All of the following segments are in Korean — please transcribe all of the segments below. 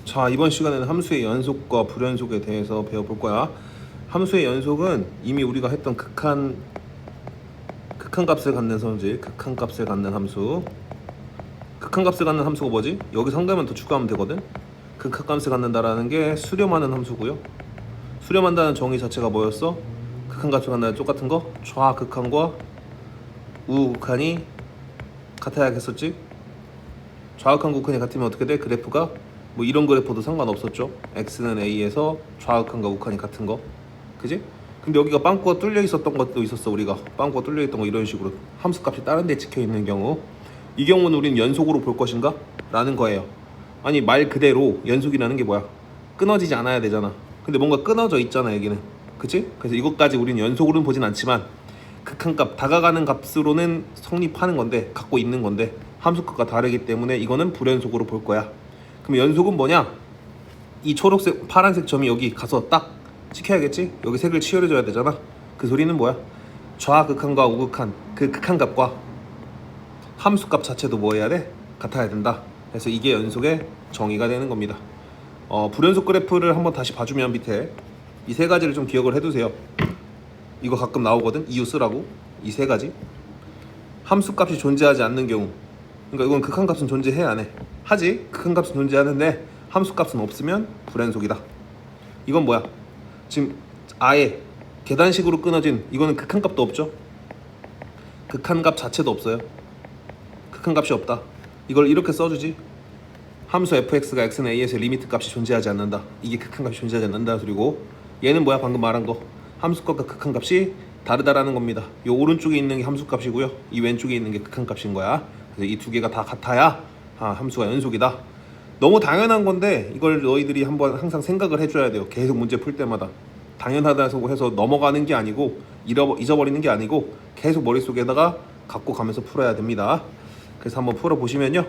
자, 이번 시간에는 함수의 연속과 불연속에 대해서 배워볼 거야. 함수의 연속은 이미 우리가 했던 극한값을 갖는 성질, 극한값을 갖는 함수. 극한값을 갖는 함수가 뭐지? 여기서 한 개만 더 추가하면 되거든. 극한값을 갖는다라는 게 수렴하는 함수고요. 수렴한다는 정의 자체가 뭐였어? 극한값을 갖는다는 똑같은 거? 좌극한과 우극한이 같아야겠었지? 좌극한 극한이 같으면 어떻게 돼? 그래프가 뭐 이런 그래프도 상관없었죠. x는 a에서 좌극한과 우극한이 같은 거, 그지? 근데 여기가 빵꾸가 뚫려 있었던 것도 있었어. 우리가 빵꾸가 뚫려 있던 거 이런 식으로 함수값이 다른 데 찍혀 있는 경우, 이 경우는 우리는 연속으로 볼 것인가? 라는 거예요. 아니, 말 그대로 연속이라는 게 뭐야? 끊어지지 않아야 되잖아. 근데 뭔가 끊어져 있잖아 여기는, 그치? 그래서 이것까지 우리는 연속으로는 보진 않지만 극한값, 다가가는 값으로는 성립하는 건데, 갖고 있는 건데 함수값과 다르기 때문에 이거는 불연속으로 볼 거야. 그럼 연속은 뭐냐? 이 초록색, 파란색 점이 여기 가서 딱 찍혀야겠지? 여기 색을 치열해줘야 되잖아. 그 소리는 뭐야? 좌극한과 우극한, 그 극한값과 함수값 자체도 뭐 해야 돼? 같아야 된다. 그래서 이게 연속의 정의가 되는 겁니다. 불연속 그래프를 한번 다시 봐주면 밑에 이 세 가지를 좀 기억을 해두세요. 이거 가끔 나오거든? 이유 쓰라고. 이 세 가지. 함수값이 존재하지 않는 경우, 그러니까 이건 극한값은 존재해 안 해? 하지. 극한값은 존재하는데 함수값은 없으면 불연속이다. 이건 뭐야? 지금 아예 계단식으로 끊어진, 이거는 극한값도 없죠. 극한값 자체도 없어요. 극한값이 없다. 이걸 이렇게 써주지. 함수 fx가 x는 a에서 리미트 값이 존재하지 않는다. 이게 극한값이 존재하지 않는다 소리고, 얘는 뭐야? 방금 말한 거 함수값과 극한값이 다르다라는 겁니다. 이 오른쪽에 있는 게 함수값이고요, 이 왼쪽에 있는 게 극한값인 거야. 그래서 이 두 개가 다 같아야 함수가 연속이다. 너무 당연한 건데 이걸 너희들이 한번 항상 생각을 해줘야 돼요. 계속 문제 풀 때마다 당연하다고 해서 넘어가는 게 아니고 잊어버리는 게 아니고 계속 머릿속에다가 갖고 가면서 풀어야 됩니다. 그래서 한번 풀어보시면요,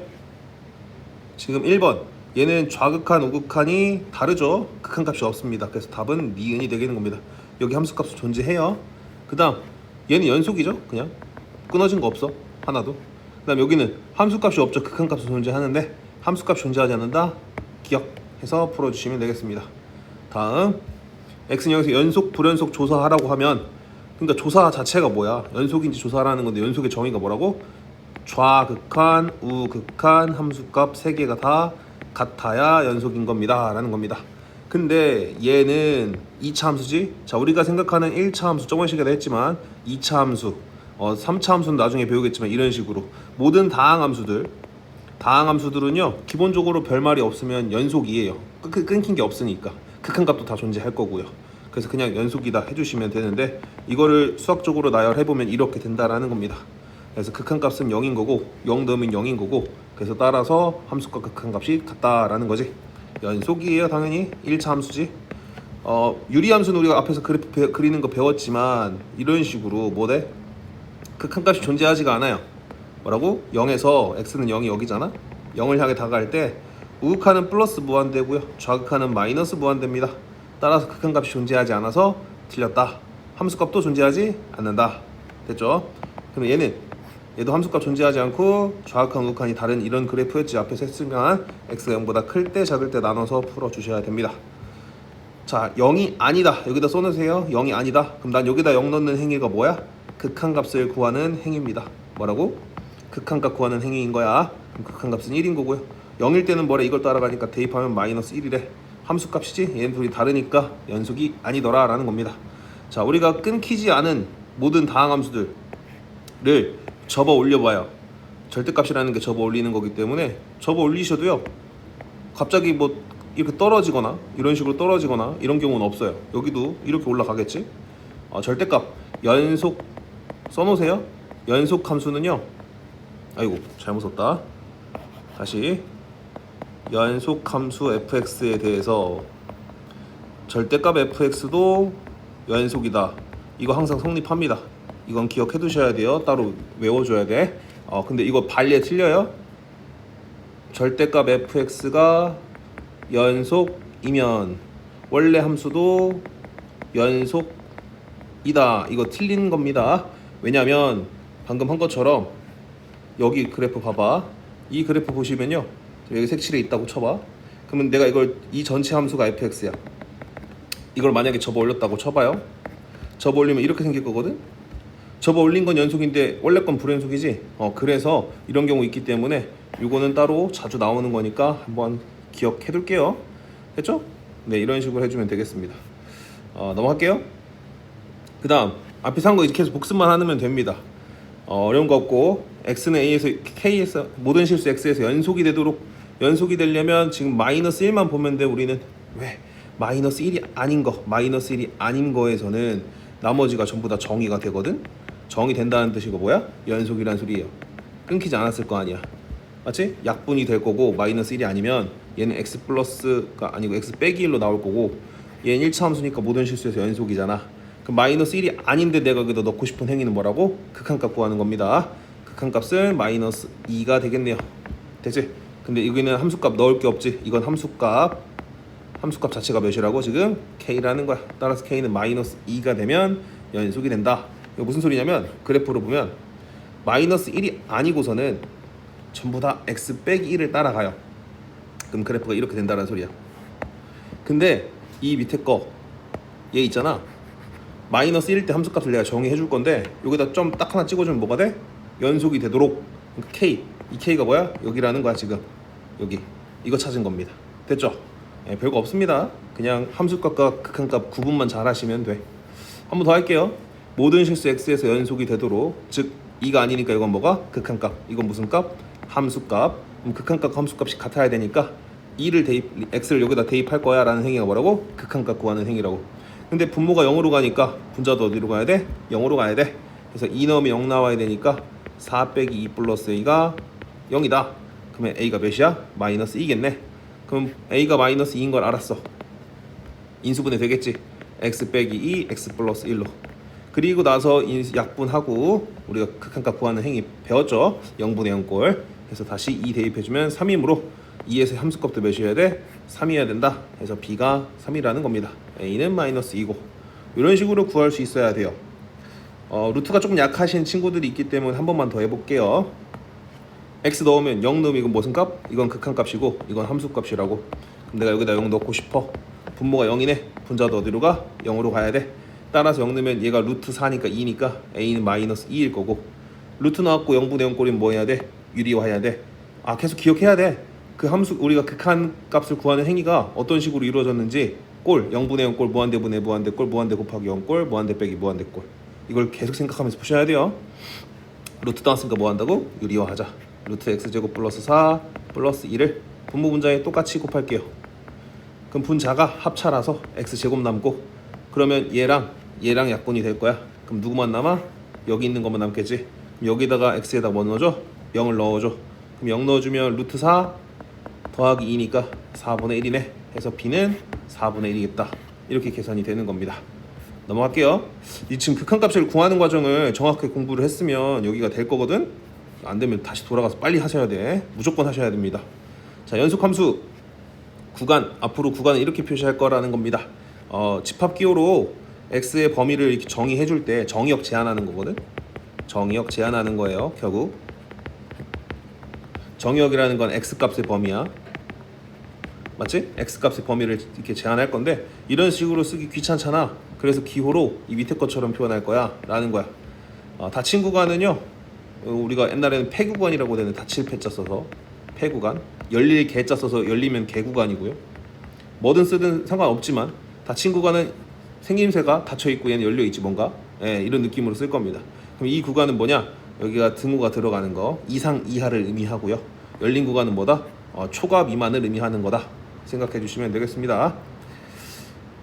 지금 1번, 얘는 좌극한 우극한이 다르죠. 극한값이 없습니다. 그래서 답은 니은이 되는 겁니다. 여기 함수값은 존재해요. 그 다음 얘는 연속이죠. 그냥 끊어진 거 없어 하나도. 그 다음 여기는 함수값이 없죠. 극한값은 존재하는데 함수값이 존재하지 않는다. 기억해서 풀어주시면 되겠습니다. 다음, x는 여기서 연속 불연속 조사하라고 하면, 그러니까 조사 자체가 뭐야? 연속인지 조사하라는 건데 연속의 정의가 뭐라고? 좌극한, 우극한 함수값 3개가 다 같아야 연속인 겁니다 라는 겁니다. 근데 얘는 2차 함수지? 자, 우리가 생각하는 1차 함수, 저번 시간에 했지만 2차 함수, 3차 함수는 나중에 배우겠지만 이런 식으로 모든 다항함수들은요 기본적으로 별말이 없으면 연속이에요. 끊긴 게 없으니까. 극한값도 다 존재할 거고요. 그래서 그냥 연속이다 해주시면 되는데, 이거를 수학적으로 나열해보면 이렇게 된다라는 겁니다. 그래서 극한값은 0인 거고 0 넣으면 0인 거고, 그래서 따라서 함수과 극한값이 같다라는 거지. 연속이에요. 당연히 1차 함수지. 유리함수는 우리가 앞에서 그래프 그리는 거 배웠지만 이런 식으로 뭐래? 극한값이 존재하지가 않아요. 뭐라고? 0에서 x는 0이 여기잖아. 0을 향해 다가갈 때 우극한은 플러스 무한대고요, 좌극한은 마이너스 무한대입니다. 따라서 극한값이 존재하지 않아서 틀렸다. 함수값도 존재하지 않는다. 됐죠? 그럼 얘도 함수값 존재하지 않고 좌극한 우극한이 다른 이런 그래프였지. 앞에서 했으면 x가 0보다 클 때 작을 때 나눠서 풀어주셔야 됩니다. 자, 0이 아니다 여기다 써놓으세요. 0이 아니다. 그럼 난 여기다 0 넣는 행위가 뭐야? 극한값을 구하는 행위입니다. 뭐라고? 극한값 구하는 행위인 거야. 그럼 극한값은 1인 거고요. 0일 때는 뭐래? 이걸 따라가니까 대입하면 마이너스 1이래. 함수값이지? 얘는 둘이 다르니까 연속이 아니더라 라는 겁니다. 자, 우리가 끊기지 않은 모든 다항함수들을 접어 올려봐요. 절대값이라는 게 접어 올리는 거기 때문에 접어 올리셔도요, 갑자기 뭐 이렇게 떨어지거나 이런 식으로 떨어지거나 이런 경우는 없어요. 여기도 이렇게 올라가겠지. 절대값 연속 써놓으세요. 연속 함수는요, 아이고 잘못 썼다. 다시, 연속 함수 fx에 대해서 절대값 fx도 연속이다. 이거 항상 성립합니다. 이건 기억해 두셔야 돼요. 따로 외워줘야 돼. 근데 이거 발리에 틀려요. 절대값 fx가 연속이면 원래 함수도 연속이다. 이거 틀린 겁니다. 왜냐면 방금 한 것처럼 여기 그래프 봐봐. 이 그래프 보시면요, 여기 색칠에 있다고 쳐봐. 그러면 내가 이걸 이 전체 함수가 fx야. 이걸 만약에 접어 올렸다고 쳐봐요. 접어 올리면 이렇게 생길 거거든. 접어 올린 건 연속인데 원래 건 불연속이지. 그래서 이런 경우 있기 때문에 이거는 따로 자주 나오는 거니까 한번 기억해 둘게요. 됐죠? 네, 이런 식으로 해주면 되겠습니다. 넘어갈게요. 그 다음 앞에서 한 거 이렇게 해서 복습만 하면 됩니다. 어려운 거 없고 x는 a에서 k에서 모든 실수 x에서 연속이 되려면 지금 마이너스 1만 보면 돼. 우리는 왜 마이너스 1이 아닌 거, 마이너스 1이 아닌 거에서는 나머지가 전부 다 정의가 되거든. 정의 된다는 뜻이고 뭐야? 연속이란 소리예요. 끊기지 않았을 거 아니야. 맞지? 약분이 될 거고 마이너스 1이 아니면 얘는 x 플러스가 아니고 x 빼기 1로 나올 거고 얘는 1차 함수니까 모든 실수에서 연속이잖아. 그럼 마이너스 1이 아닌데 내가 여기다 넣고 싶은 행위는 뭐라고? 극한값 구하는 겁니다. 극한값은 마이너스 2가 되겠네요. 됐지? 근데 여기는 함수값 넣을 게 없지. 이건 함수값 자체가 몇이라고? 지금 k라는 거야. 따라서 k는 마이너스 2가 되면 연속이 된다. 이거 무슨 소리냐면 그래프로 보면 마이너스 1이 아니고서는 전부 다 x 빼기 1을 따라가요. 그럼 그래프가 이렇게 된다는 소리야. 근데 이 밑에 거 얘 있잖아. 마이너스 1일 때 함수값을 내가 정의해 줄 건데 여기다 좀 딱 하나 찍어주면 뭐가 돼? 연속이 되도록. 그러니까 k, 이 k가 뭐야? 여기라는 거야. 지금 여기 이거 찾은 겁니다. 됐죠? 별거 없습니다. 그냥 함수값과 극한값 구분만 잘 하시면 돼. 한 번 더 할게요. 모든 실수 x에서 연속이 되도록, 즉 2가 아니니까 이건 뭐가? 극한값. 이건 무슨 값? 함수값. 그럼 극한값과 함수값이 같아야 되니까 2를 x를 여기다 대입할 거야 라는 행위가 뭐라고? 극한값 구하는 행위라고. 근데 분모가 0으로 가니까 분자도 어디로 가야 돼? 0으로 가야 돼. 그래서 2 넣으면 0 나와야 되니까 4 빼기 2 플러스 a가 0이다. 그러면 a가 몇이야? 마이너스 2겠네. 그럼 a가 마이너스 2인 걸 알았어. 인수분해 되겠지. x 빼기 2, x 플러스 1로. 그리고 나서 약분하고 우리가 극한값 구하는 행위 배웠죠. 0분의 0꼴. 그래서 다시 2 대입해주면 3이므로 2에서 함수값도 몇이어야 돼? 3이어야 된다. 그래서 b가 3이라는 겁니다. a는 마이너스 2고 이런 식으로 구할 수 있어야 돼요. 루트가 조금 약하신 친구들이 있기 때문에 한 번만 더 해볼게요. x 넣으면 0 넣으면 이건 무슨 값? 이건 극한값이고 이건 함수값이라고. 그럼 내가 여기다 0 넣고 싶어. 분모가 0이네. 분자도 어디로 가? 0으로 가야 돼. 따라서 0 넣으면 얘가 루트 4니까 2니까 a는 마이너스 2일 거고, 루트 나왔고 0분의 0 꼴이면 뭐 해야 돼? 유리화해야 돼. 계속 기억해야 돼. 그 함수 우리가 극한값을 구하는 행위가 어떤 식으로 이루어졌는지 꼴 0분의 0 꼴 무한대 분의 무한대 꼴 무한대 곱하기 0 꼴 무한대 빼기 무한대 꼴, 이걸 계속 생각하면서 푸셔야 돼요. 루트 나왔으니까 뭐 한다고? 유리화하자. 루트 x제곱 플러스 4 플러스 2를 분모 분자에 똑같이 곱할게요. 그럼 분자가 합차라서 x제곱 남고, 그러면 얘랑 약분이 될 거야. 그럼 누구만 남아? 여기 있는 것만 남겠지. 그럼 여기다가 x에다 뭐 넣어줘? 0을 넣어줘. 그럼 0 넣어주면 루트 4 더하기 2니까 4분의 1이네. 해서 b는 4분의 1이겠다. 이렇게 계산이 되는 겁니다. 넘어갈게요. 이 지금 극한값을 구하는 과정을 정확하게 공부를 했으면 여기가 될 거거든. 안 되면 다시 돌아가서 빨리 하셔야 돼. 무조건 하셔야 됩니다. 자, 연속함수 구간, 앞으로 구간은 이렇게 표시할 거라는 겁니다. 집합기호로 x의 범위를 이렇게 정의해 줄 때 정의역 제한하는 거거든. 정의역 제한하는 거예요. 결국 정의역이라는 건 x값의 범위야. 맞지? x값의 범위를 이렇게 제한할 건데 이런 식으로 쓰기 귀찮잖아. 그래서 기호로 이 밑에 것처럼 표현할 거야 라는 거야. 닫힌 구간은요, 우리가 옛날에는 폐구간이라고 되는 닫힐 패자 써서 폐구간, 열릴 개자 써서 열리면 개구간이고요. 뭐든 쓰든 상관없지만 닫힌 구간은 생김새가 닫혀있고 얘는 열려있지 뭔가. 이런 느낌으로 쓸 겁니다. 그럼 이 구간은 뭐냐? 여기가 등호가 들어가는 거, 이상 이하를 의미하고요. 열린 구간은 뭐다? 초과 미만을 의미하는 거다 생각해 주시면 되겠습니다.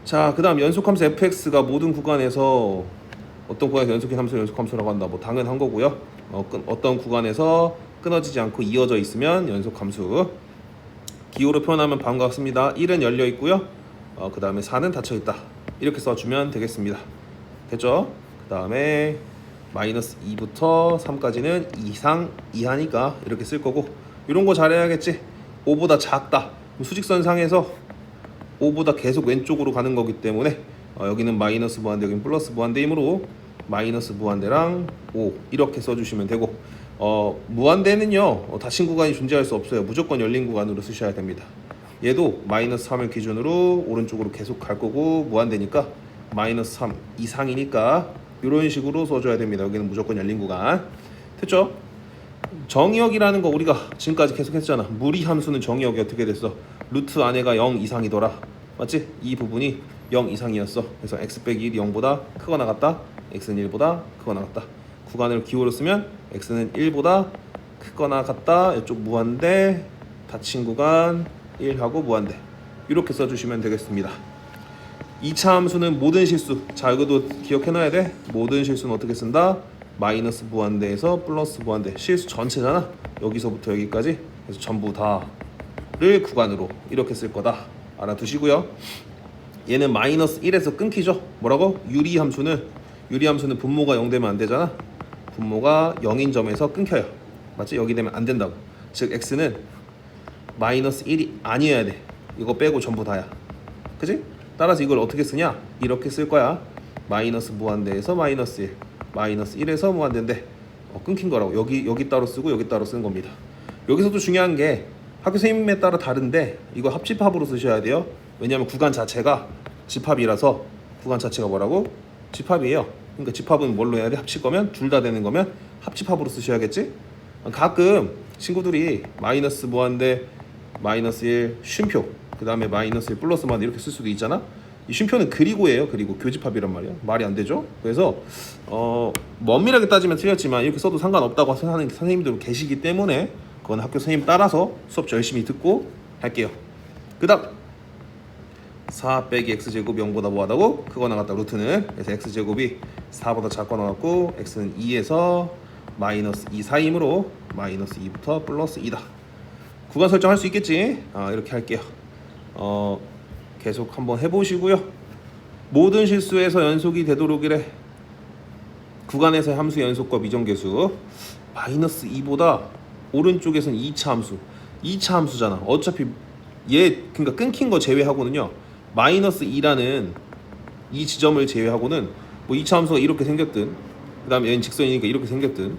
자, 그 다음 연속함수 fx가 모든 구간에서, 어떤 구간에서 연속인 함수를 연속함수라고 한다, 뭐 당연한 거고요. 어떤 구간에서 끊어지지 않고 이어져 있으면 연속함수. 기호로 표현하면 다음과 같습니다. 1은 열려 있고요. 그 다음에 4는 닫혀 있다. 이렇게 써주면 되겠습니다. 됐죠? 그 다음에 마이너스 2부터 3까지는 이상 이하니까 이렇게 쓸 거고, 이런 거 잘해야겠지. 5보다 작다. 수직선상에서 5보다 계속 왼쪽으로 가는 거기 때문에 여기는 마이너스 무한대, 여기는 플러스 무한대이므로 마이너스 무한대랑 5 이렇게 써주시면 되고, 무한대는요 닫힌 구간이 존재할 수 없어요. 무조건 열린 구간으로 쓰셔야 됩니다. 얘도 마이너스 3을 기준으로 오른쪽으로 계속 갈 거고 무한대니까 마이너스 3 이상이니까 이런 식으로 써줘야 됩니다. 여기는 무조건 열린 구간. 됐죠? 정의역이라는 거 우리가 지금까지 계속 했잖아. 무리 함수는 정의역이 어떻게 됐어? 루트 안에가 0 이상이더라. 맞지? 이 부분이 0 이상이었어. 그래서 x 빼기 1이 0보다 크거나 같다. x는 1보다 크거나 같다. 구간을 기호로 쓰면 x는 1보다 크거나 같다. 이쪽 무한대, 닫힌 구간 1하고 무한대. 이렇게 써주시면 되겠습니다. 2차 함수는 모든 실수. 자, 이것도 기억해놔야 돼. 모든 실수는 어떻게 쓴다? 마이너스 무한대에서 플러스 무한대. 실수 전체잖아. 여기서부터 여기까지. 그래서 전부 다를 구간으로 이렇게 쓸 거다. 알아두시고요. 얘는 마이너스 1에서 끊기죠. 뭐라고? 유리함수는 분모가 0 되면 안 되잖아. 분모가 0인 점에서 끊겨요. 맞지? 여기 되면 안 된다고. 즉 x는 마이너스 1이 아니어야 돼. 이거 빼고 전부 다야. 그치? 따라서 이걸 어떻게 쓰냐? 이렇게 쓸 거야. 마이너스 무한대에서 마이너스 1, 마이너스 1에서 무한대인데 끊긴 거라고. 여기 따로 쓰고 여기 따로 쓰는 겁니다. 여기서도 중요한 게 학교 선생님에 따라 다른데 이거 합집합으로 쓰셔야 돼요. 왜냐하면 구간 자체가 집합이라서. 구간 자체가 뭐라고? 집합이에요. 그러니까 집합은 뭘로 해야 돼? 합칠 거면 둘 다 되는 거면 합집합으로 쓰셔야겠지? 가끔 친구들이 마이너스 무한대, 마이너스 1 쉼표, 그 다음에 마이너스 1 플러스 무한대 이렇게 쓸 수도 있잖아. 이 쉼표는 그리고예요. 그리고 교집합이란 말이야. 말이 안 되죠. 그래서 엄밀하게 따지면 틀렸지만 이렇게 써도 상관없다고 하는 선생님들 계시기 때문에 그건 학교 선생님 따라서 수업 열심히 듣고 할게요. 그 다음 4 빼기 x제곱 0보다 뭐하다고? 크거나 같다. 루트는. 그래서 x제곱이 4보다 작거나 같고 x는 2에서 마이너스 2 사이므로 마이너스 2부터 플러스 2다. 구간 설정할 수 있겠지? 이렇게 할게요. 계속 한번 해보시고요. 모든 실수에서 연속이 되도록이래. 구간에서의 함수 연속과 미정계수. 마이너스 2보다 오른쪽에서는 2차 함수. 2차 함수잖아. 어차피 그러니까 끊긴 거 제외하고는요. 마이너스 2라는 이 지점을 제외하고는 뭐 2차 함수가 이렇게 생겼든 그 다음에 얘는 직선이니까 이렇게 생겼든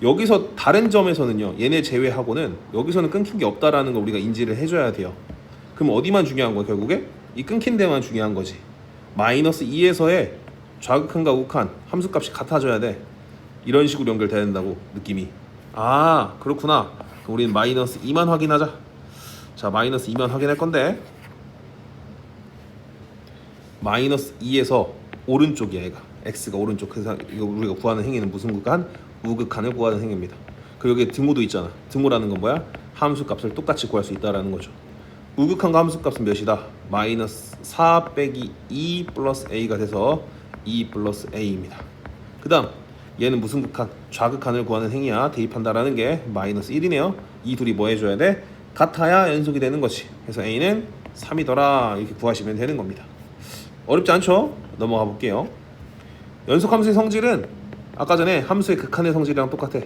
여기서 다른 점에서는요. 얘네 제외하고는 여기서는 끊긴 게 없다라는 걸 우리가 인지를 해줘야 돼요. 그럼 어디만 중요한 거야 결국에? 이 끊긴 데만 중요한 거지. 마이너스 2에서의 좌극한과 우극한 함수값이 같아져야 돼. 이런 식으로 연결돼야 된다고 느낌이. 그렇구나. 그럼 우리는 마이너스 2만 확인하자. 자, 마이너스 2만 확인할 건데 마이너스 2에서 오른쪽이야 얘가. x가 오른쪽. 그래서 이거 우리가 구하는 행위는 무슨 극한? 우극한을 구하는 행위입니다. 그리고 여기 등호도 있잖아. 등호라는 건 뭐야? 함수값을 똑같이 구할 수 있다라는 거죠. 우극한과 함수값은 몇이다? 마이너스 4 빼기 2 플러스 a가 돼서 2 플러스 a입니다. 그 다음 얘는 무슨 극한? 좌극한을 구하는 행위야. 대입한다라는 게 마이너스 1이네요. 이 둘이 뭐 해줘야 돼? 같아야 연속이 되는 거지. 그래서 a는 3이더라 이렇게 구하시면 되는 겁니다. 어렵지 않죠? 넘어가 볼게요. 연속함수의 성질은 아까 전에 함수의 극한의 성질이랑 똑같아.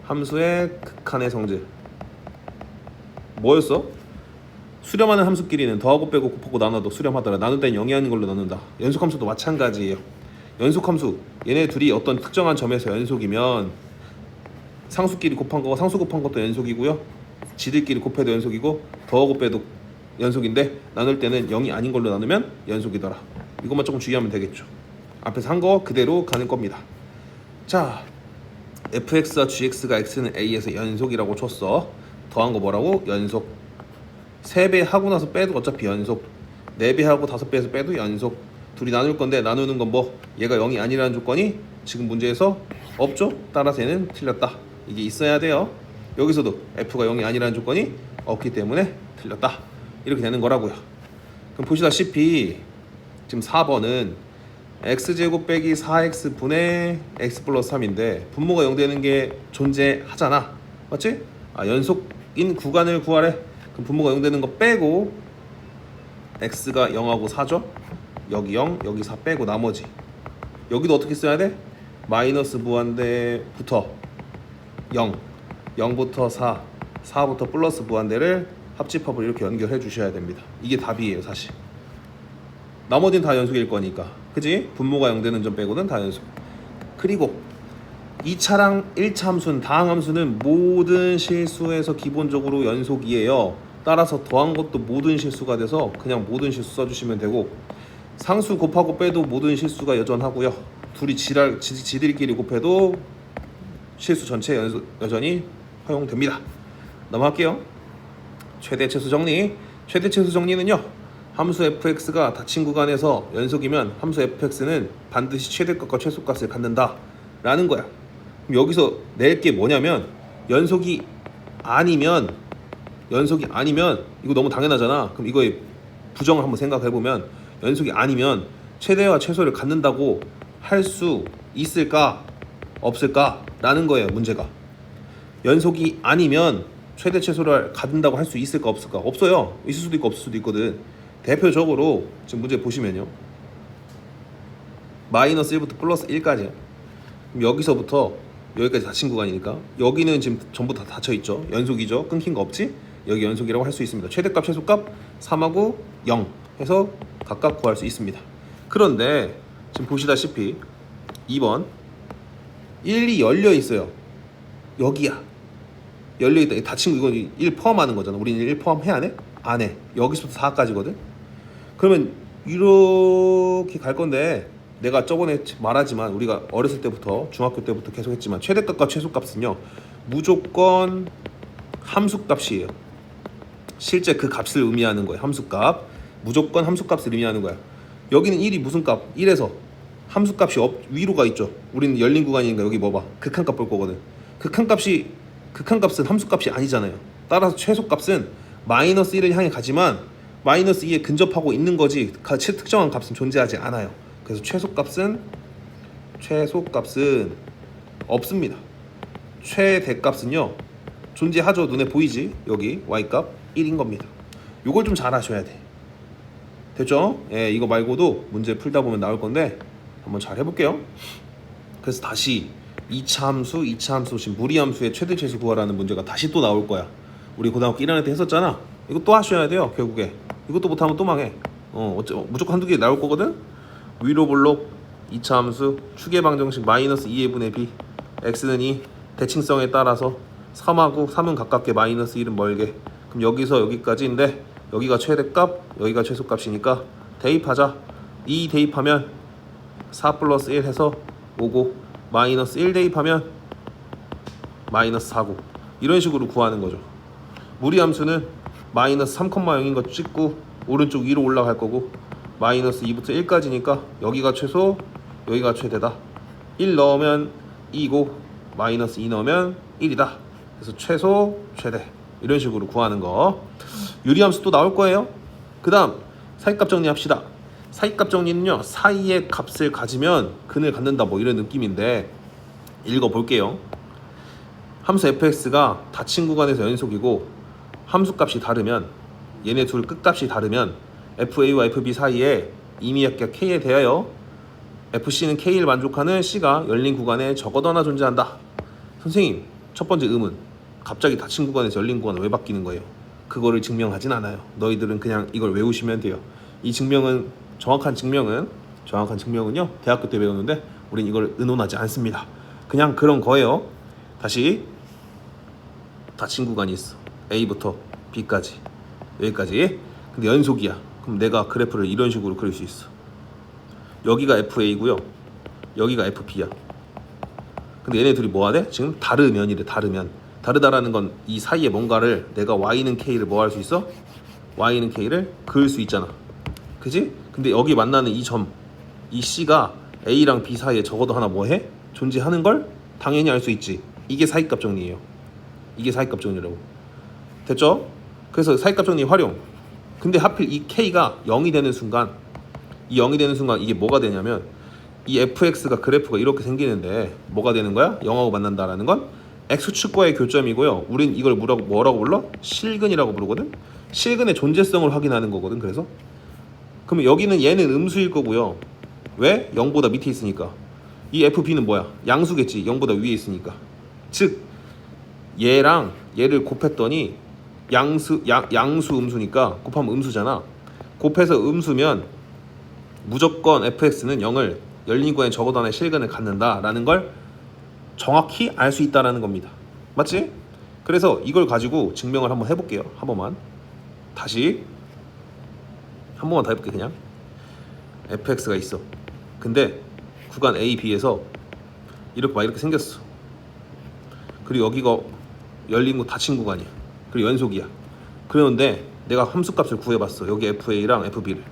함수의 극한의 성질 뭐였어? 수렴하는 함수끼리는 더하고 빼고 곱하고 나눠도 수렴하더라. 나눌 땐 0이 아닌 걸로 나눈다. 연속함수도 마찬가지예요. 연속함수 얘네 둘이 어떤 특정한 점에서 연속이면 상수끼리 곱한 거가 상수 곱한 것도 연속이고요. 지들끼리 곱해도 연속이고 더하고 빼도 연속인데 나눌 때는 0이 아닌 걸로 나누면 연속이더라. 이것만 조금 주의하면 되겠죠. 앞에서 한 거 그대로 가는 겁니다. 자, fx와 gx가 x는 a에서 연속이라고 쳤어. 더한 거 뭐라고? 연속. 3배 하고 나서 빼도 어차피 연속. 4배 하고 5배에서 빼도 연속. 둘이 나눌 건데 나누는 건 뭐? 얘가 0이 아니라는 조건이 지금 문제에서 없죠? 따라서 얘는 틀렸다. 이게 있어야 돼요. 여기서도 f가 0이 아니라는 조건이 없기 때문에 틀렸다. 이렇게 되는 거라고요. 그럼 보시다시피 지금 4번은 x제곱 빼기 4x 분의 x 플러스 3인데 분모가 0 되는 게 존재하잖아. 맞지? 연속인 구간을 구하래. 그럼 분모가 0 되는 거 빼고 x가 0하고 4죠? 여기 0, 여기 4 빼고 나머지. 여기도 어떻게 써야 돼? 마이너스 무한대부터 0, 0부터 4, 4부터 플러스 무한대를 합집합으로 이렇게 연결해 주셔야 됩니다. 이게 답이에요 사실. 나머지는 다 연속일 거니까. 그지? 분모가 0 되는 점 빼고는 다 연속. 그리고 2차랑 1차 함수는 다항함수는 모든 실수에서 기본적으로 연속이에요. 따라서 더한 것도 모든 실수가 돼서 그냥 모든 실수 써주시면 되고, 상수 곱하고 빼도 모든 실수가 여전하고요. 둘이 지들끼리 곱해도 실수 전체 여전히 허용됩니다. 넘어갈게요. 최대 최소 정리. 최대 최소 정리는요, 함수 fx가 닫힌 구간에서 연속이면 함수 fx는 반드시 최대값과 최소값을 갖는다 라는 거야. 그럼 여기서 낼 게 뭐냐면, 연속이 아니면 이거 너무 당연하잖아. 그럼 이거의 부정을 한번 생각해보면, 연속이 아니면 최대와 최소를 갖는다고 할 수 있을까 없을까 라는 거예요. 문제가 연속이 아니면 최대 최소를 갖는다고 할 수 있을까 없을까? 없어요. 있을 수도 있고 없을 수도 있거든. 대표적으로 지금 문제 보시면요, 마이너스 1부터 플러스 1까지야. 여기서부터 여기까지 닫힌 구간이니까 여기는 지금 전부 다 닫혀있죠. 연속이죠. 끊긴 거 없지? 여기 연속이라고 할 수 있습니다. 최대값 최소값 3하고 0 해서 각각 구할 수 있습니다. 그런데 지금 보시다시피 2번 1이 열려있어요. 여기야 열려있다. 닫힌 거 이건 1 포함하는 거잖아. 우리는 1 포함해야 해? 안 해. 여기서부터 4까지거든. 그러면 이렇게 갈 건데, 내가 저번에 말하지만 우리가 어렸을 때부터 중학교 때부터 계속 했지만 최대값과 최소값은요 무조건 함수값이에요. 실제 그 값을 의미하는 거예요. 함수값 무조건 함수값을 의미하는 거야. 여기는 1이 무슨 값? 1에서 함수값이 위로 가 있죠. 우리는 열린 구간이니까 여기 뭐 봐? 극한값 볼 거거든. 극한값은 함수값이 아니잖아요. 따라서 최소값은 마이너스 1을 향해 가지만 마이너스 2에 근접하고 있는 거지 특정한 값은 존재하지 않아요. 그래서 최소값은 없습니다. 최대값은요 존재하죠. 눈에 보이지? 여기 y값 1인 겁니다. 요걸 좀 잘 아셔야 돼. 됐죠? 예, 이거 말고도 문제 풀다 보면 나올 건데 한번 잘 해볼게요. 그래서 다시 2차 함수 지금 무리함수의 최대 최소 구하라는 문제가 다시 또 나올 거야. 우리 고등학교 1학년 때 했었잖아. 이거 또 하셔야 돼요. 결국에 이것도 못하면 또 망해. 무조건 한두 개 나올 거거든. 위로 볼록 2차 함수 추계 방정식 마이너스 2의 분의 b x는 2 대칭성에 따라서 3하고 3은 가깝게 마이너스 1은 멀게. 그럼 여기서 여기까지인데 여기가 최대값 여기가 최소값이니까 대입하자. 2 대입하면 4 플러스 1 해서 5고 마이너스 1 대입하면 마이너스 4고 이런 식으로 구하는 거죠. 무리함수는 마이너스 3,0인 거 찍고 오른쪽 위로 올라갈 거고 마이너스 2부터 1까지니까 여기가 최소 여기가 최대다. 1 넣으면 2고 마이너스 2 넣으면 1이다. 그래서 최소 최대 이런 식으로 구하는 거. 유리함수 또 나올 거예요. 그 다음 사이값 정리합시다. 사이값 정리는요 사이의 값을 가지면 근을 갖는다 뭐 이런 느낌인데 읽어볼게요. 함수 fx가 닫힌 구간에서 연속이고 함수값이 다르면 얘네 둘 끝값이 다르면 fa와 fb 사이에 임의역격 k에 대하여 fc는 k를 만족하는 c가 열린 구간에 적어도 하나 존재한다. 선생님 첫 번째 의문, 갑자기 닫힌 구간에서 열린 구간은 왜 바뀌는 거예요? 그거를 증명하진 않아요. 너희들은 그냥 이걸 외우시면 돼요. 이 증명은 정확한 증명은요 대학교 때 배웠는데 우린 이걸 의논하지 않습니다. 그냥 그런 거예요. 다시 닫힌 구간이 있어. A부터 B까지 여기까지. 근데 연속이야. 그럼 내가 그래프를 이런 식으로 그릴 수 있어. 여기가 FA고요 여기가 FB야. 근데 얘네 둘이 뭐 하대? 지금 다르면이래. 다르다라는 건 이 사이에 뭔가를 내가 Y는 K를 뭐 할 수 있어? Y는 K를 그을 수 있잖아. 그지? 근데 여기 만나는 이 점, 이 C가 A랑 B 사이에 적어도 하나 뭐 해? 존재하는 걸 당연히 알 수 있지. 이게 사이값 정리예요. 이게 사이값 정리라고. 됐죠? 그래서 사이값 정리 활용. 근데 하필 이 K가 0이 되는 순간 이게 뭐가 되냐면 이 fx가 그래프가 이렇게 생기는데 뭐가 되는 거야? 0하고 만난다라는 건 x축과의 교점이고요. 우린 이걸 뭐라고 불러? 실근이라고 부르거든. 실근의 존재성을 확인하는 거거든. 그래서 그러면 여기는 얘는 음수일 거고요. 왜? 0보다 밑에 있으니까. 이 fb는 뭐야? 양수겠지. 0보다 위에 있으니까. 즉 얘랑 얘를 곱했더니 양수 음수니까 곱하면 음수잖아. 곱해서 음수면 무조건 fx는 0을 열린 구간에 적어도 하나의 실근을 갖는다라는 걸 정확히 알 수 있다라는 겁니다. 맞지? 그래서 이걸 가지고 증명을 한번 해볼게요. 한 번만. 다시 한 번만 더 해볼게. 그냥 fx가 있어. 근데 구간 A, B에서 이렇게 생겼어. 그리고 여기가 열린 거 닫힌 구간이야. 그리고 연속이야. 그런데 내가 함수값을 구해봤어. 여기 FA랑 FB를.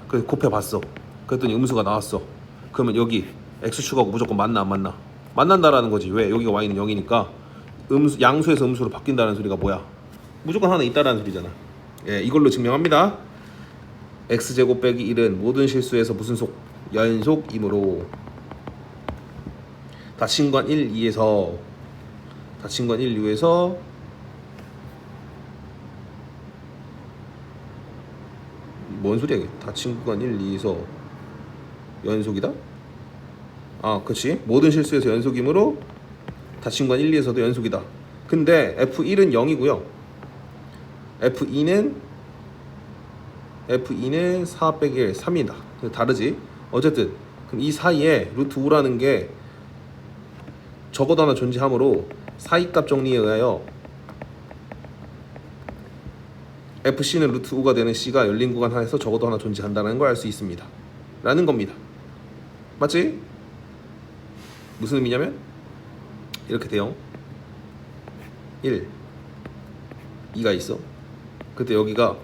그래서 곱해봤어. 그랬더니 음수가 나왔어. 그러면 여기 x축하고 무조건 만나 안 만나? 만난다라는 거지. 왜? 여기가 y는 0이니까 양수에서 음수로 바뀐다는 소리가 뭐야? 무조건 하나 있다라는 소리잖아. 예, 이걸로 증명합니다. x제곱 빼기 1은 모든 실수에서 무슨 속? 연속이므로 닫힌 건 1, 2에서 닫힌 건 1, 2에서 뭔 소리야 이게? 닫힌 구간 1, 2에서 연속이다? 아 그치, 모든 실수에서 연속이므로 닫힌 구간 1, 2에서도 연속이다. 근데 F1은 0이고요 F2는 4 빼기 1, 3이다. 다르지? 어쨌든 그럼 이 사이에 루트 5라는 게 적어도 하나 존재하므로 사이값 정리에 의하여 FC는 루트 5가 되는 C가 열린 구간 하나에서 적어도 하나 존재한다는 걸 알 수 있습니다 라는 겁니다. 맞지? 무슨 의미냐면 이렇게 돼요. 1, 2가 있어. 그때 여기가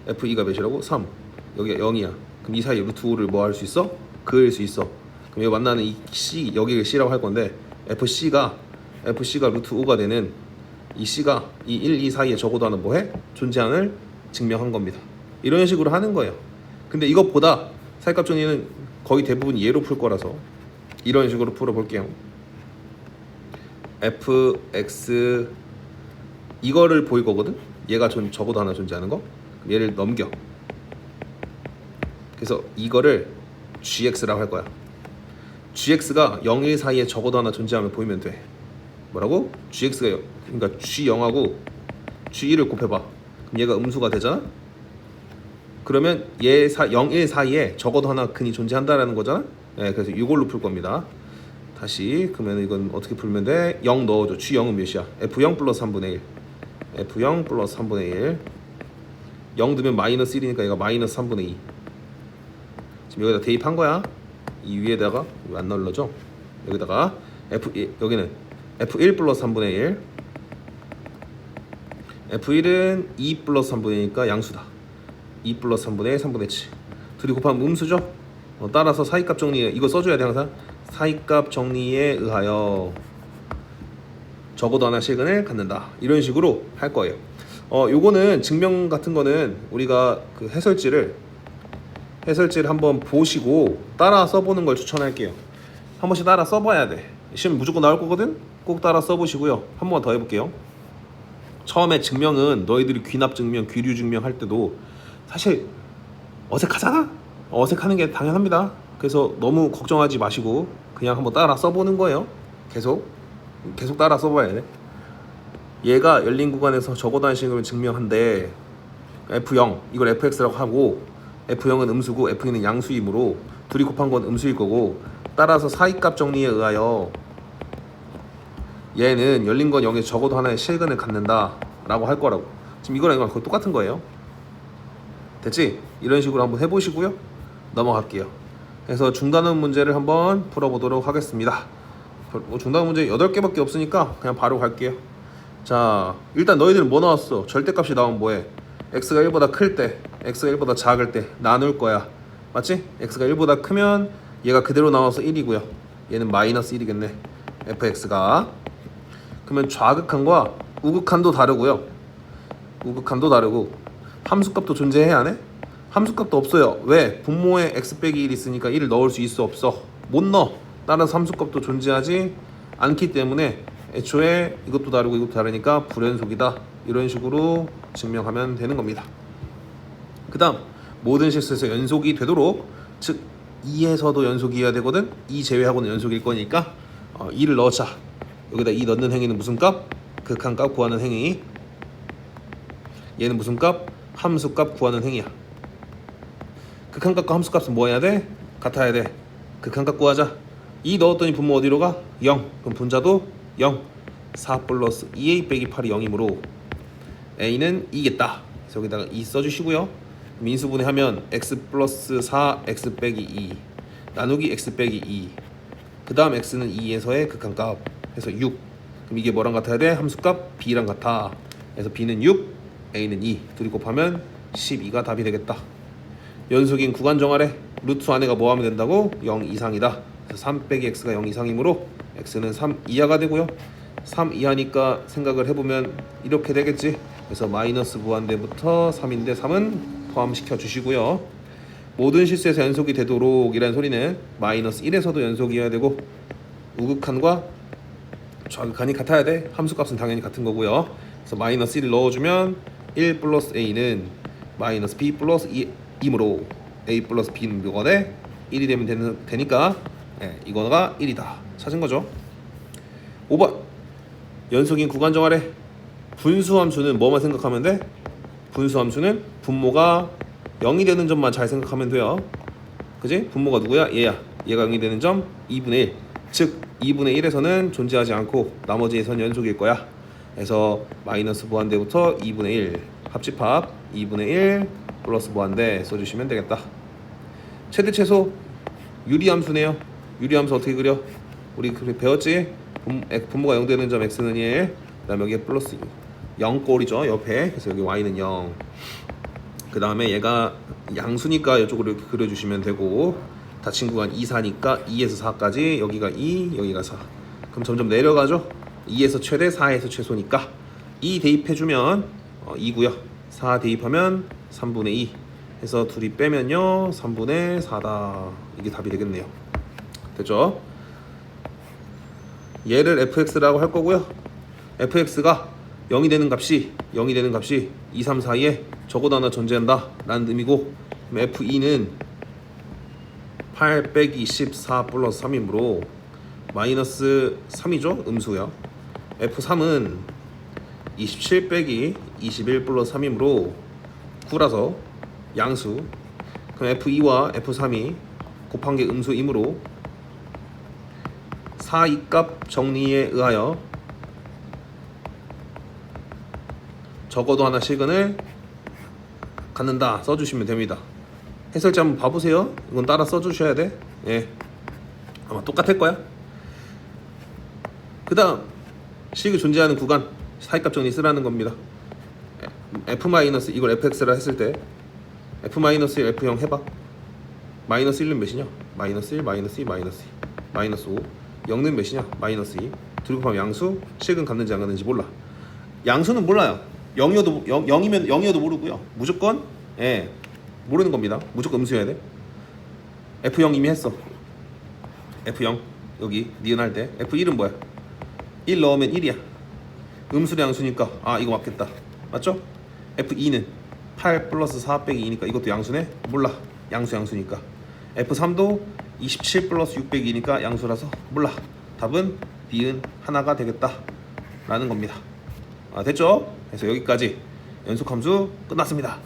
F2가 몇이라고? 3. 여기가 0이야. 그럼 이 사이에 루트 5를 뭐 할 수 있어? 그을 수 있어. 그럼 여기 만나는 이 C, 여기를 C라고 할 건데 FC가 루트 5가 되는 이 C가 이 1, 2 사이에 적어도 하나 뭐해? 존재함을 증명한 겁니다. 이런 식으로 하는 거예요. 근데 이것보다 사이값 정리는 거의 대부분 예로 풀 거라서 이런 식으로 풀어볼게요. fx 이거를 보일 거거든? 얘가 적어도 하나 존재하는 거? 얘를 넘겨. 그래서 이거를 gx라고 할 거야. gx가 0, 1 사이에 적어도 하나 존재하면 보이면 돼. 뭐라고? gx가 그러니까 g0하고 g1을 곱해봐. 그럼 얘가 음수가 되잖아? 그러면 얘 0, 1 사이에 적어도 하나 근이 존재한다라는 거잖아? 네, 그래서 이걸로 풀 겁니다. 다시 그러면 이건 어떻게 풀면 돼? 0 넣어줘. g0은 몇이야? f0 플러스 3분의 1 f0 플러스 3분의 1 0 넣으면 마이너스 1이니까 얘가 마이너스 3분의 2 지금 여기다 대입한 거야. 이 위에다가 왜 안 눌러져? 여기다가 여기는 f1 플러스 3분의 1 f1은 2 플러스 3분의 1이니까 양수다. 2 플러스 3분의 1 3분의 7 둘이 곱하면 음수죠. 따라서 사이값 정리에 이거 써줘야 돼 항상. 사이값 정리에 의하여 적어도 하나 실근을 갖는다. 이런 식으로 할 거예요. 요거는 증명 같은 거는 우리가 그 해설지를 한번 보시고 따라 써보는 걸 추천할게요. 한 번씩 따라 써봐야 돼. 시험 무조건 나올 거거든. 꼭 따라 써보시고요. 한 번 더 해볼게요. 처음에 증명은 너희들이 귀납 증명, 귀류 증명 할 때도 사실 어색하잖아. 어색하는 게 당연합니다. 그래서 너무 걱정하지 마시고 그냥 한번 따라 써보는 거예요. 계속 따라 써봐야 돼. 얘가 열린 구간에서 적어도 한 식으로 증명한데 F0 이걸 fx라고 하고 F0은 음수고 F2는 양수이므로 둘이 곱한 건 음수일 거고 따라서 사이값 정리에 의하여 얘는 열린 건 0에서 적어도 하나의 실근을 갖는다 라고 할 거라고. 지금 이거랑 거의 똑같은 거예요. 됐지? 이런 식으로 한번 해보시고요. 넘어갈게요. 그래서 중단원 문제를 한번 풀어보도록 하겠습니다. 중단원 문제 8개밖에 없으니까 그냥 바로 갈게요. 자, 일단 너희들은 뭐 나왔어? 절대값이 나오면 뭐해? x가 1보다 클 때, x가 1보다 작을 때 나눌 거야. 맞지? x가 1보다 크면 얘가 그대로 나와서 1이고요. 얘는 마이너스 1이겠네. fx가. 그러면 좌극한과 우극한도 다르고요. 우극한도 다르고 함수값도 존재해야 하네? 함수값도 없어요. 왜? 분모에 x 빼기 1 있으니까 1을 넣을 수 있어 없어? 못 넣어. 따라서 함수값도 존재하지 않기 때문에 애초에 이것도 다르고 이것도 다르니까 불연속이다. 이런 식으로 증명하면 되는 겁니다. 그 다음 모든 실수에서 연속이 되도록, 즉 2에서도 연속이어야 되거든. 2 제외하고는 연속일 거니까 2를 넣자. 여기다 2 넣는 행위는 무슨 값? 극한값 구하는 행위. 얘는 무슨 값? 함수값 구하는 행위야. 극한값과 함수값은 뭐 해야 돼? 같아야 돼. 극한값 구하자. 2 넣었더니 분모 어디로 가? 0. 그럼 분자도 0. 4 플러스 2a 빼기 8이 0이므로 a는 2겠다. 그래서 여기다가 2 써주시고요. 인수분해하면 x 플러스 4 x 빼기 2 나누기 x 빼기 2 그 다음 x는 2에서의 극한값 해서 6. 그럼 이게 뭐랑 같아야 돼? 함수값 b랑 같아. 그래서 b는 6 a는 2 둘이 곱하면 12가 답이 되겠다. 연속인 구간 정하래. 루트 안에가 뭐 하면 된다고? 0 이상이다. 그래서 3 빼기 x가 0 이상이므로 x는 3 이하가 되고요. 3 이하니까 생각을 해보면 이렇게 되겠지. 그래서 마이너스 무한대부터 3인데 3은 포함시켜 주시고요. 모든 실수에서 연속이 되도록 이라는 소리는 마이너스 1에서도 연속이어야 되고 우극한과 좌극한이 같아야 돼. 함수값은 당연히 같은 거고요. 그래서 마이너스 1 넣어주면 1 플러스 a는 마이너스 b 플러스 2이므로 a 플러스 b는 뭐가 1이 되면 되니까 이거가 1이다 찾은 거죠. 5번 연속인 구간 정하래. 분수함수는 뭐만 생각하면 돼? 분수함수는 분모가 0이 되는 점만 잘 생각하면 돼요. 그지? 분모가 누구야? 얘야. 얘가 0이 되는 점 2분의 1. 즉 2분의 1에서는 존재하지 않고 나머지에선 연속일 거야. 그래서 마이너스 무한대부터 2분의 1 합집합 2분의 1 플러스 무한대 써주시면 되겠다. 최대 최소 유리함수네요. 유리함수 어떻게 그려? 우리 배웠지? 분모가 0 되는 점 x는 1, 그 다음에 여기에 플러스 0꼴이죠 옆에. 그래서 여기 y는 0. 그 다음에 얘가 양수니까 이쪽으로 이렇게 그려주시면 되고 닫힌 구간 2, 4니까 2에서 4까지 여기가 2, 여기가 4. 그럼 점점 내려가죠. 2에서 최대, 4에서 최소니까 2 대입해주면 2고요. 4 대입하면 3분의 2 해서 둘이 빼면요 3분의 4다. 이게 답이 되겠네요. 됐죠? 얘를 fx라고 할 거고요. fx가 0이 되는 값이 2, 3 사이에 적어도 하나 존재한다 라는 의미고, 그럼 f2는 8 빼기 14 플러스 3이므로 마이너스 3이죠 음수요. f3은 27 빼기 21 플러스 3이므로 9라서 양수. 그럼 f2와 f3이 곱한 게 음수이므로 4, 2값 정리에 의하여 적어도 하나 실근을 갖는다 써주시면 됩니다. 해설지 한번 봐보세요. 이건 따라 써주셔야 돼. 예, 아마 똑같을 거야. 그 다음 식이 존재하는 구간 사이값 정리 쓰라는 겁니다. f 마이너스 이걸 fx라 했을 때 f-1 f0 해봐. 마이너스 1은 몇이냐? 마이너스 1 마이너스 2 마이너스 2 마이너스 5. 0는 몇이냐? 마이너스 2. 둘이 곱하면 양수. 식은 갖는지 안 갖는지 몰라. 양수는 몰라요. 0이면 0이어도 모르고요. 무조건 모르는 겁니다. 무조건 음수여야 돼. f0 이미 했어. f0 여기 니은 할 때 f1은 뭐야? 1 넣으면 1이야. 음수대 양수니까 이거 맞겠다. 맞죠? f2는 8 플러스 4 빼기 2니까 이것도 양수네? 몰라. 양수니까. f3도 27 플러스 6 빼기 2니까 양수라서 몰라. 답은 B은 하나가 되겠다 라는 겁니다. 됐죠? 그래서 여기까지 연속함수 끝났습니다.